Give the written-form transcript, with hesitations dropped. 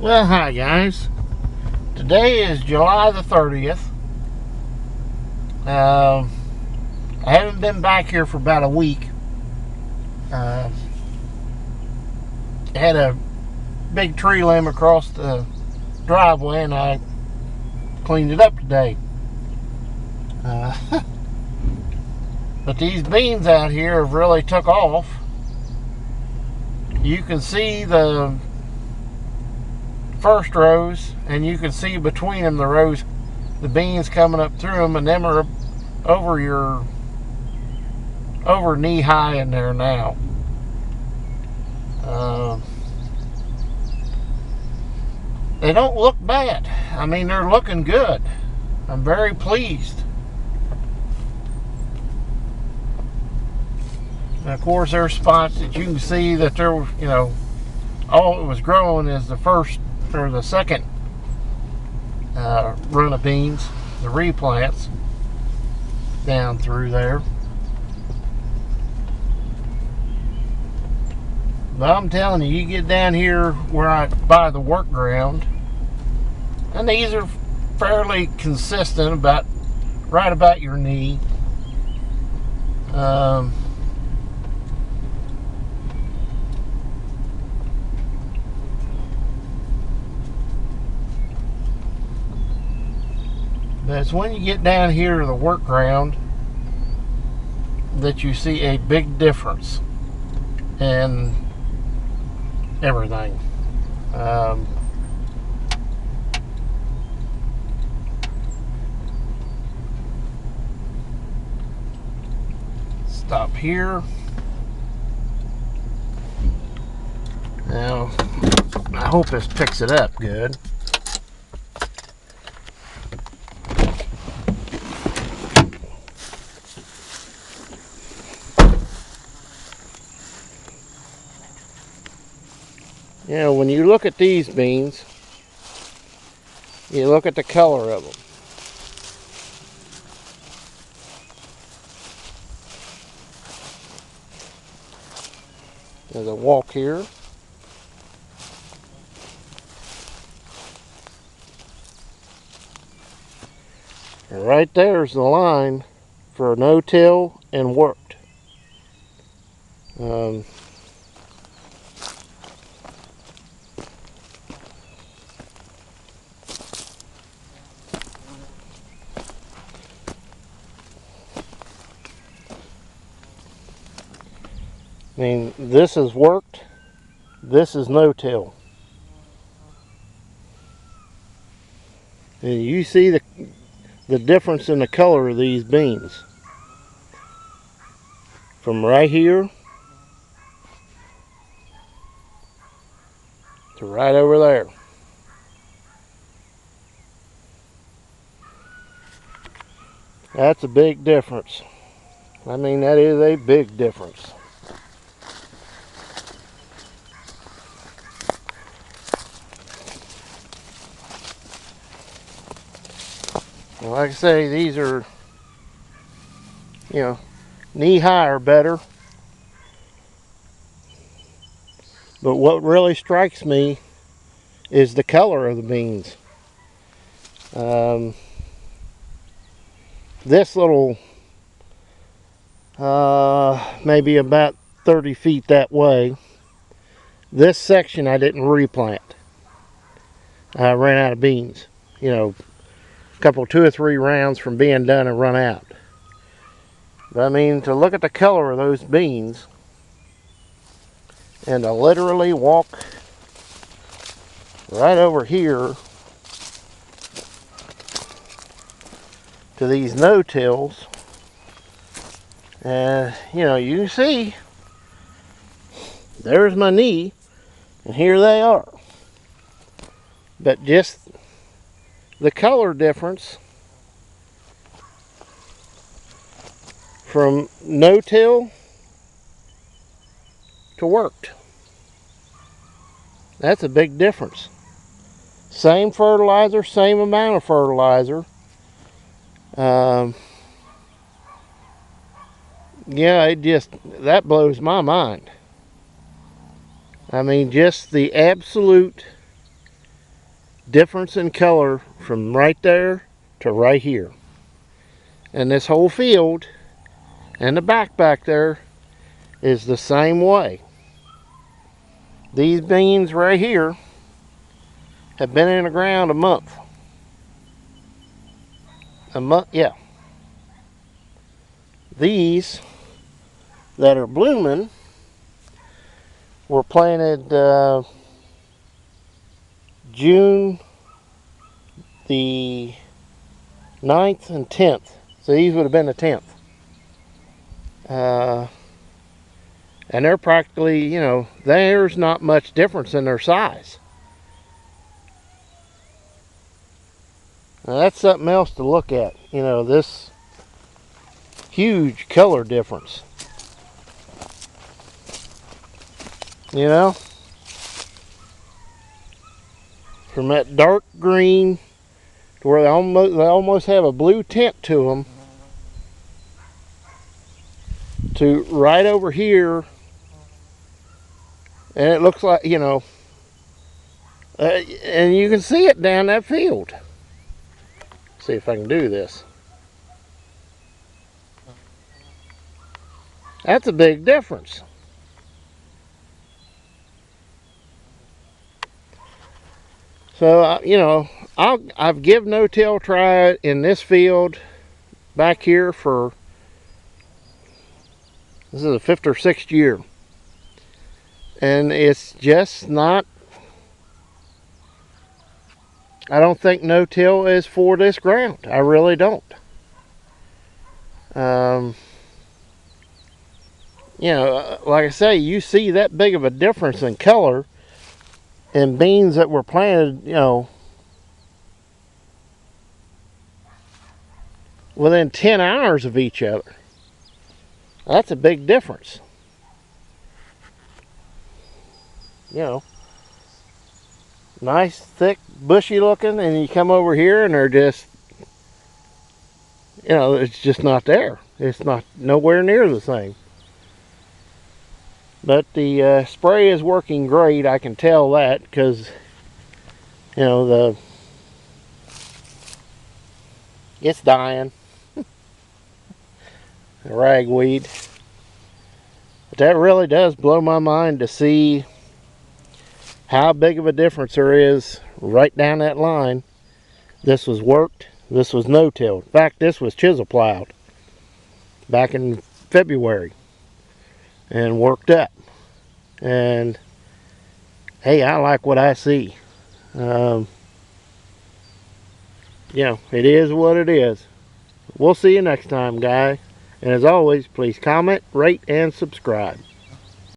Well, hi guys. Today is July the 30th. I haven't been back here for about a week. I had a big tree limb across the driveway and I cleaned it up today. But these beans out here have really took off. You can see the first rows, and you can see between them the beans coming up through them, and them are over knee high in there now. They don't look bad. I mean, they're looking good. I'm very pleased. And of course, there's spots that you can see that there was, all it was growing is the first or the second run of beans, the replants down through there. But I'm telling you, you get down here where I buy the work ground, and these are fairly consistent, right about your knee. But it's when you get down here to the work ground that you see a big difference in everything. Stop here. Now, I hope this picks it up good. When you look at these beans, you look at the color of them. There's a walk here. And right there's the line for no-till and worked. I mean, this is worked, this is no-till. And you see the difference in the color of these beans. From right here to right over there. That's a big difference. I mean, that is a big difference. Like I say, these are, knee high or better. But what really strikes me is the color of the beans. This little, maybe about 30 feet that way, this section I didn't replant. I ran out of beans. Couple 2 or 3 rounds from being done and run out. But I mean, to look at the color of those beans and to literally walk right over here to these no-tills, and you can see there's my knee and here they are. But just the color difference from no-till to worked. That's a big difference. Same fertilizer, same amount of fertilizer. Yeah, that blows my mind. I mean, just the absolute difference in color from right there to right here. And this whole field and the back there is the same way. These beans right here have been in the ground a month. Yeah. These that are blooming were planted June the 9th and 10th. So these would have been the 10th. And they're practically, you know, there's not much difference in their size. Now that's something else to look at. You know, this huge color difference. You know? From that dark green to where they almost have a blue tint to them, to right over here, and it looks like, you know, and you can see it down that field. See if I can do this. That's a big difference. So, you know, I've given no-till try in this field back here for, this is the 5th or 6th year. And it's just not, I don't think no-till is for this ground. I really don't. You know, like I say, you see that big of a difference in color in beans that were planted, you know, within 10 hours of each other. That's a big difference. You know, nice, thick, bushy looking, and you come over here and they're just, you know, it's just not there. It's not nowhere near the same. But the spray is working great. I can tell that because, you know, it's dying. The ragweed. But that really does blow my mind to see how big of a difference there is right down that line. This was worked. This was no-till. In fact, this was chisel plowed back in February and worked up. And hey, I like what I see. You know, it is what it is. We'll see you next time, guys. And as always, please comment, rate, and subscribe.